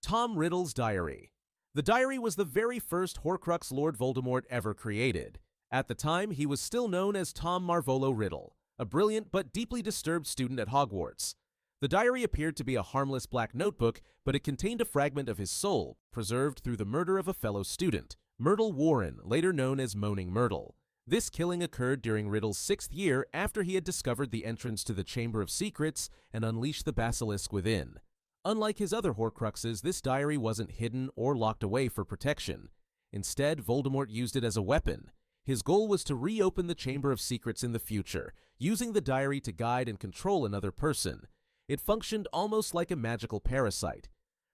Tom Riddle's Diary. The diary was the very first Horcrux Lord Voldemort ever created. At the time, he was still known as Tom Marvolo Riddle, a brilliant but deeply disturbed student at Hogwarts. The diary appeared to be a harmless black notebook, but it contained a fragment of his soul, preserved through the murder of a fellow student, Myrtle Warren, later known as Moaning Myrtle. This killing occurred during Riddle's 6th year after he had discovered the entrance to the Chamber of Secrets and unleashed the basilisk within. Unlike his other Horcruxes, this diary wasn't hidden or locked away for protection. Instead, Voldemort used it as a weapon. His goal was to reopen the Chamber of Secrets in the future, using the diary to guide and control another person. It functioned almost like a magical parasite.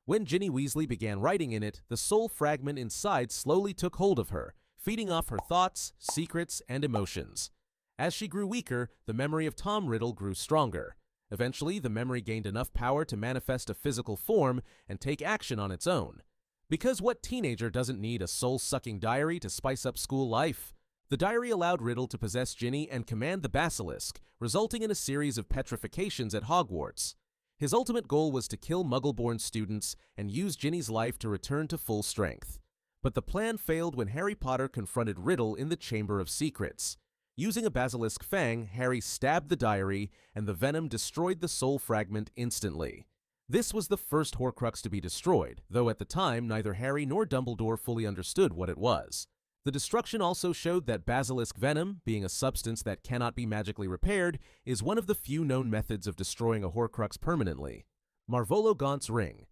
When Ginny Weasley began writing in it, the soul fragment inside slowly took hold of her, feeding off her thoughts, secrets, and emotions. As she grew weaker, the memory of Tom Riddle grew stronger. Eventually, the memory gained enough power to manifest a physical form and take action on its own. Because what teenager doesn't need a soul-sucking diary to spice up school life? The diary allowed Riddle to possess Ginny and command the basilisk, resulting in a series of petrifications at Hogwarts. His ultimate goal was to kill Muggle-born students and use Ginny's life to return to full strength. But the plan failed when Harry Potter confronted Riddle in the Chamber of Secrets. Using a basilisk fang, Harry stabbed the diary, and the venom destroyed the soul fragment instantly. This was the first Horcrux to be destroyed, though at the time neither Harry nor Dumbledore fully understood what it was. The destruction also showed that basilisk venom, being a substance that cannot be magically repaired, is one of the few known methods of destroying a Horcrux permanently. Marvolo Gaunt's Ring.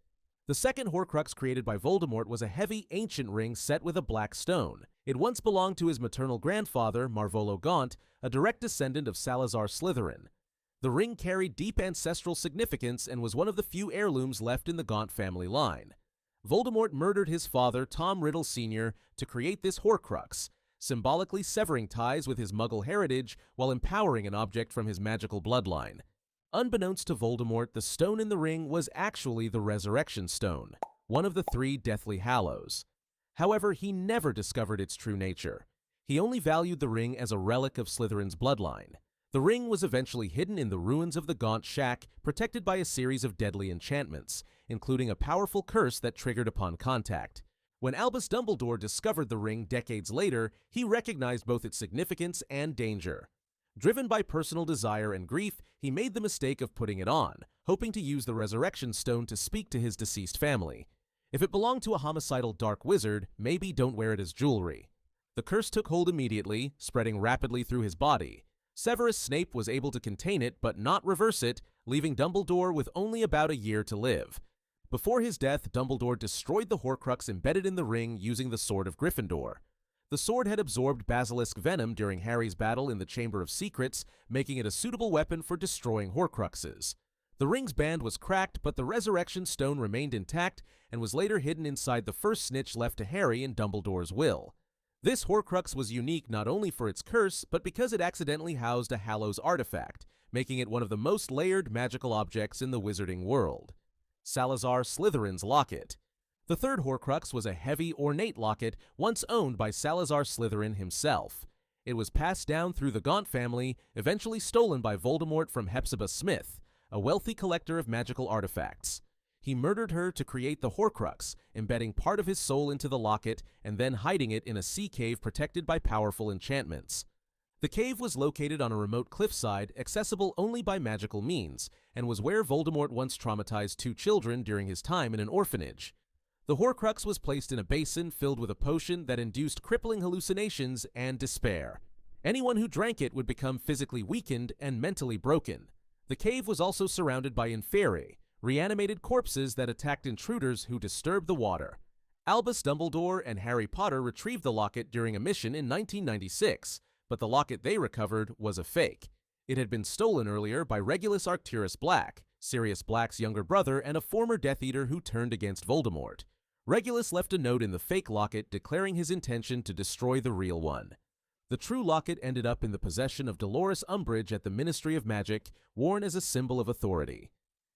The second Horcrux created by Voldemort was a heavy, ancient ring set with a black stone. It once belonged to his maternal grandfather, Marvolo Gaunt, a direct descendant of Salazar Slytherin. The ring carried deep ancestral significance and was one of the few heirlooms left in the Gaunt family line. Voldemort murdered his father, Tom Riddle Sr., to create this Horcrux, symbolically severing ties with his Muggle heritage while empowering an object from his magical bloodline. Unbeknownst to Voldemort, the stone in the ring was actually the Resurrection Stone, one of the 3 Deathly Hallows. However, he never discovered its true nature. He only valued the ring as a relic of Slytherin's bloodline. The ring was eventually hidden in the ruins of the Gaunt Shack, protected by a series of deadly enchantments, including a powerful curse that triggered upon contact. When Albus Dumbledore discovered the ring decades later, he recognized both its significance and danger. Driven by personal desire and grief, he made the mistake of putting it on, hoping to use the Resurrection Stone to speak to his deceased family. If it belonged to a homicidal dark wizard, maybe don't wear it as jewelry. The curse took hold immediately, spreading rapidly through his body. Severus Snape was able to contain it but not reverse it, leaving Dumbledore with only about a year to live. Before his death, Dumbledore destroyed the Horcrux embedded in the ring using the Sword of Gryffindor. The sword had absorbed basilisk venom during Harry's battle in the Chamber of Secrets, making it a suitable weapon for destroying Horcruxes. The ring's band was cracked, but the Resurrection Stone remained intact and was later hidden inside the first snitch left to Harry in Dumbledore's will. This Horcrux was unique not only for its curse, but because it accidentally housed a Hallows artifact, making it one of the most layered magical objects in the wizarding world. Salazar Slytherin's Locket. The third Horcrux was a heavy, ornate locket once owned by Salazar Slytherin himself. It was passed down through the Gaunt family, eventually stolen by Voldemort from Hepzibah Smith, a wealthy collector of magical artifacts. He murdered her to create the Horcrux, embedding part of his soul into the locket and then hiding it in a sea cave protected by powerful enchantments. The cave was located on a remote cliffside, accessible only by magical means, and was where Voldemort once traumatized 2 children during his time in an orphanage. The Horcrux was placed in a basin filled with a potion that induced crippling hallucinations and despair. Anyone who drank it would become physically weakened and mentally broken. The cave was also surrounded by Inferi, reanimated corpses that attacked intruders who disturbed the water. Albus Dumbledore and Harry Potter retrieved the locket during a mission in 1996, but the locket they recovered was a fake. It had been stolen earlier by Regulus Arcturus Black, Sirius Black's younger brother and a former Death Eater who turned against Voldemort. Regulus left a note in the fake locket declaring his intention to destroy the real one. The true locket ended up in the possession of Dolores Umbridge at the Ministry of Magic, worn as a symbol of authority.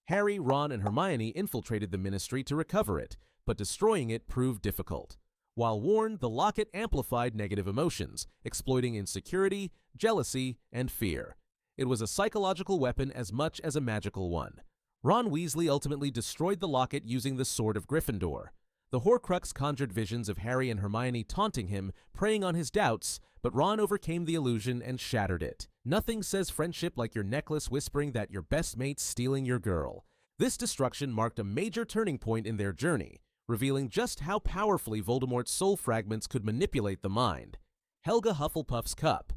Harry, Ron, and Hermione infiltrated the Ministry to recover it, but destroying it proved difficult. While worn, the locket amplified negative emotions, exploiting insecurity, jealousy, and fear. It was a psychological weapon as much as a magical one. Ron Weasley ultimately destroyed the locket using the Sword of Gryffindor. The Horcrux conjured visions of Harry and Hermione taunting him, preying on his doubts, but Ron overcame the illusion and shattered it. Nothing says friendship like your necklace whispering that your best mate's stealing your girl. This destruction marked a major turning point in their journey, revealing just how powerfully Voldemort's soul fragments could manipulate the mind. Helga Hufflepuff's Cup.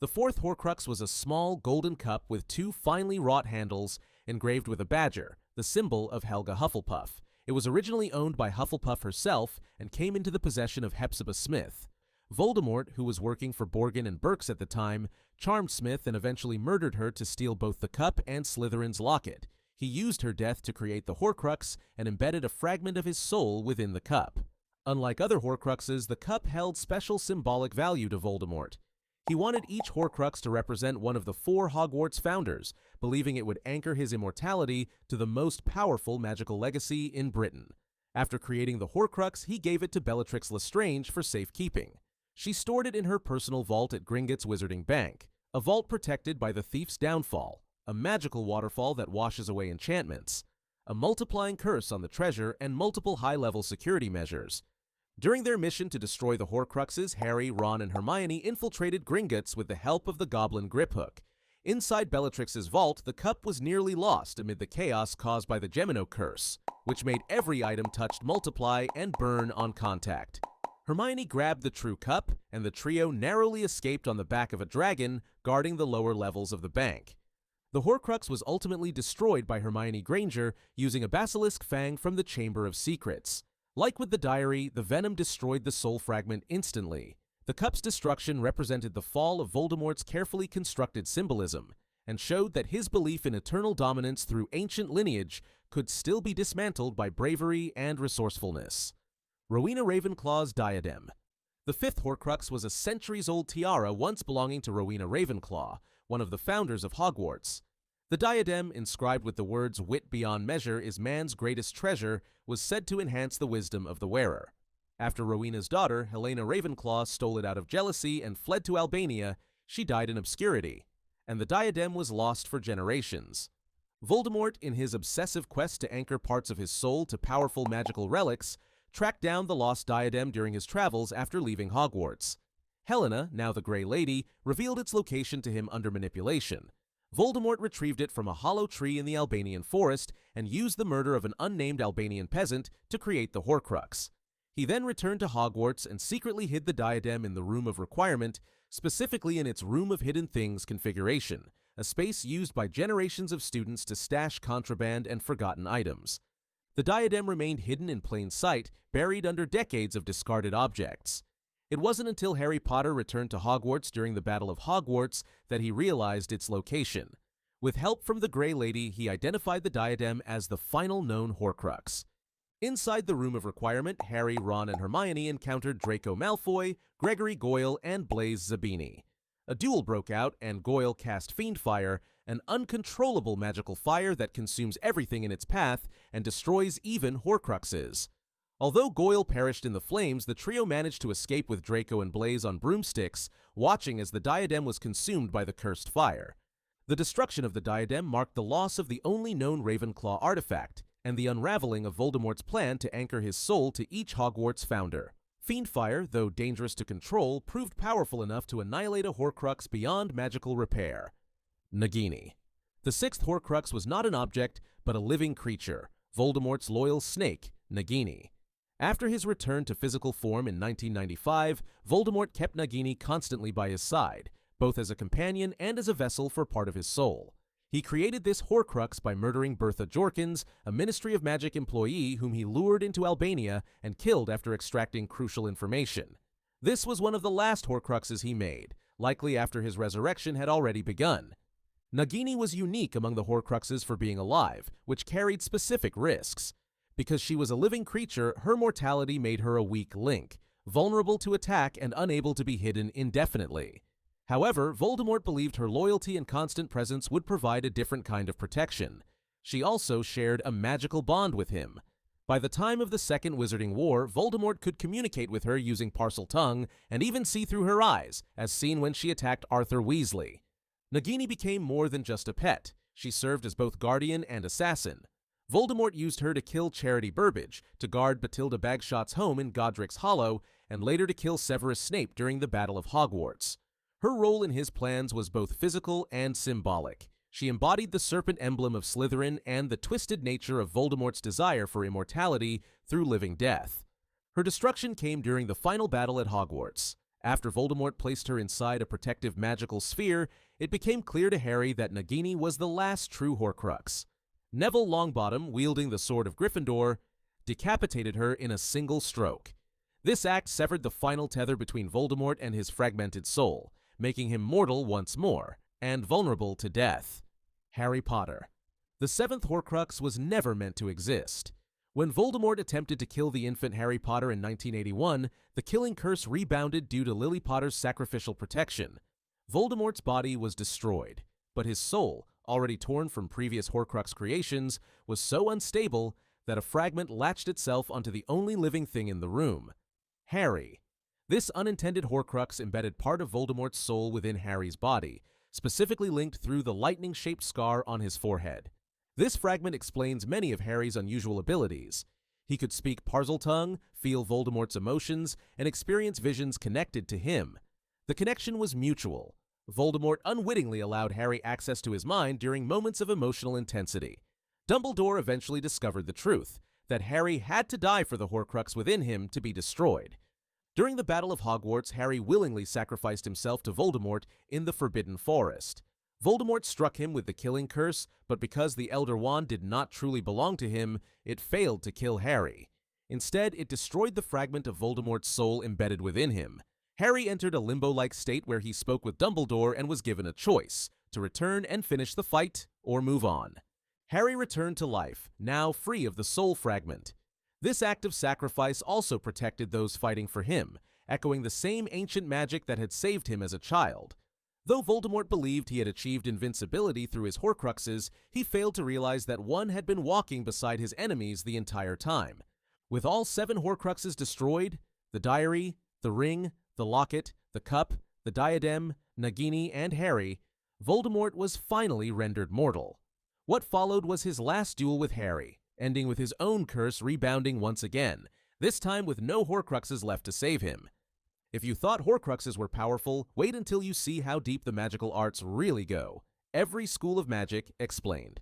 The fourth Horcrux was a small golden cup with two finely wrought handles engraved with a badger, the symbol of Helga Hufflepuff. It was originally owned by Hufflepuff herself and came into the possession of Hepzibah Smith. Voldemort, who was working for Borgin and Burkes at the time, charmed Smith and eventually murdered her to steal both the cup and Slytherin's locket. He used her death to create the Horcrux and embedded a fragment of his soul within the cup. Unlike other Horcruxes, the cup held special symbolic value to Voldemort. He wanted each Horcrux to represent one of the four Hogwarts founders, believing it would anchor his immortality to the most powerful magical legacy in Britain. After creating the Horcrux, he gave it to Bellatrix Lestrange for safekeeping. She stored it in her personal vault at Gringotts Wizarding Bank, a vault protected by the Thief's Downfall, a magical waterfall that washes away enchantments, a multiplying curse on the treasure, and multiple high-level security measures. During their mission to destroy the Horcruxes, Harry, Ron, and Hermione infiltrated Gringotts with the help of the Goblin Griphook. Inside Bellatrix's vault, the cup was nearly lost amid the chaos caused by the Gemino curse, which made every item touched multiply and burn on contact. Hermione grabbed the true cup, and the trio narrowly escaped on the back of a dragon guarding the lower levels of the bank. The Horcrux was ultimately destroyed by Hermione Granger using a basilisk fang from the Chamber of Secrets. Like with the diary, the venom destroyed the soul fragment instantly. The cup's destruction represented the fall of Voldemort's carefully constructed symbolism, and showed that his belief in eternal dominance through ancient lineage could still be dismantled by bravery and resourcefulness. Rowena Ravenclaw's Diadem. The fifth Horcrux was a centuries-old tiara once belonging to Rowena Ravenclaw, one of the founders of Hogwarts. The diadem, inscribed with the words "Wit beyond measure is man's greatest treasure," was said to enhance the wisdom of the wearer. After Rowena's daughter, Helena Ravenclaw, stole it out of jealousy and fled to Albania, she died in obscurity, and the diadem was lost for generations. Voldemort, in his obsessive quest to anchor parts of his soul to powerful magical relics, tracked down the lost diadem during his travels after leaving Hogwarts. Helena, now the Grey Lady, revealed its location to him under manipulation. Voldemort retrieved it from a hollow tree in the Albanian forest and used the murder of an unnamed Albanian peasant to create the Horcrux. He then returned to Hogwarts and secretly hid the diadem in the Room of Requirement, specifically in its Room of Hidden Things configuration, a space used by generations of students to stash contraband and forgotten items. The diadem remained hidden in plain sight, buried under decades of discarded objects. It wasn't until Harry Potter returned to Hogwarts during the Battle of Hogwarts that he realized its location. With help from the Grey Lady, he identified the diadem as the final known Horcrux. Inside the Room of Requirement, Harry, Ron, and Hermione encountered Draco Malfoy, Gregory Goyle, and Blaise Zabini. A duel broke out, and Goyle cast Fiendfire, an uncontrollable magical fire that consumes everything in its path and destroys even Horcruxes. Although Goyle perished in the flames, the trio managed to escape with Draco and Blaise on broomsticks, watching as the diadem was consumed by the cursed fire. The destruction of the diadem marked the loss of the only known Ravenclaw artifact, and the unraveling of Voldemort's plan to anchor his soul to each Hogwarts founder. Fiendfire, though dangerous to control, proved powerful enough to annihilate a Horcrux beyond magical repair. Nagini. The sixth Horcrux was not an object, but a living creature, Voldemort's loyal snake, Nagini. After his return to physical form in 1995, Voldemort kept Nagini constantly by his side, both as a companion and as a vessel for part of his soul. He created this Horcrux by murdering Bertha Jorkins, a Ministry of Magic employee whom he lured into Albania and killed after extracting crucial information. This was one of the last Horcruxes he made, likely after his resurrection had already begun. Nagini was unique among the Horcruxes for being alive, which carried specific risks. Because she was a living creature, her mortality made her a weak link, vulnerable to attack and unable to be hidden indefinitely. However, Voldemort believed her loyalty and constant presence would provide a different kind of protection. She also shared a magical bond with him. By the time of the Second Wizarding War, Voldemort could communicate with her using Parseltongue and even see through her eyes, as seen when she attacked Arthur Weasley. Nagini became more than just a pet. She served as both guardian and assassin. Voldemort used her to kill Charity Burbage, to guard Bathilda Bagshot's home in Godric's Hollow, and later to kill Severus Snape during the Battle of Hogwarts. Her role in his plans was both physical and symbolic. She embodied the serpent emblem of Slytherin and the twisted nature of Voldemort's desire for immortality through living death. Her destruction came during the final battle at Hogwarts. After Voldemort placed her inside a protective magical sphere, it became clear to Harry that Nagini was the last true Horcrux. Neville Longbottom, wielding the Sword of Gryffindor, decapitated her in a single stroke. This act severed the final tether between Voldemort and his fragmented soul, making him mortal once more, and vulnerable to death. Harry Potter. The seventh Horcrux was never meant to exist. When Voldemort attempted to kill the infant Harry Potter in 1981, the killing curse rebounded due to Lily Potter's sacrificial protection. Voldemort's body was destroyed, but his soul, already torn from previous Horcrux creations, was so unstable that a fragment latched itself onto the only living thing in the room: Harry. This unintended Horcrux embedded part of Voldemort's soul within Harry's body, specifically linked through the lightning-shaped scar on his forehead. This fragment explains many of Harry's unusual abilities. He could speak Parseltongue, feel Voldemort's emotions, and experience visions connected to him. The connection was mutual. Voldemort unwittingly allowed Harry access to his mind during moments of emotional intensity. Dumbledore eventually discovered the truth, that Harry had to die for the Horcrux within him to be destroyed. During the Battle of Hogwarts, Harry willingly sacrificed himself to Voldemort in the Forbidden Forest. Voldemort struck him with the killing curse, but because the Elder Wand did not truly belong to him, it failed to kill Harry. Instead, it destroyed the fragment of Voldemort's soul embedded within him. Harry entered a limbo-like state where he spoke with Dumbledore and was given a choice: to return and finish the fight, or move on. Harry returned to life, now free of the soul fragment. This act of sacrifice also protected those fighting for him, echoing the same ancient magic that had saved him as a child. Though Voldemort believed he had achieved invincibility through his Horcruxes, he failed to realize that one had been walking beside his enemies the entire time. With all 7 Horcruxes destroyed, the diary, the ring, the locket, the cup, the diadem, Nagini, and Harry, Voldemort was finally rendered mortal. What followed was his last duel with Harry, ending with his own curse rebounding once again, this time with no Horcruxes left to save him. If you thought Horcruxes were powerful, wait until you see how deep the magical arts really go. Every School of Magic explained.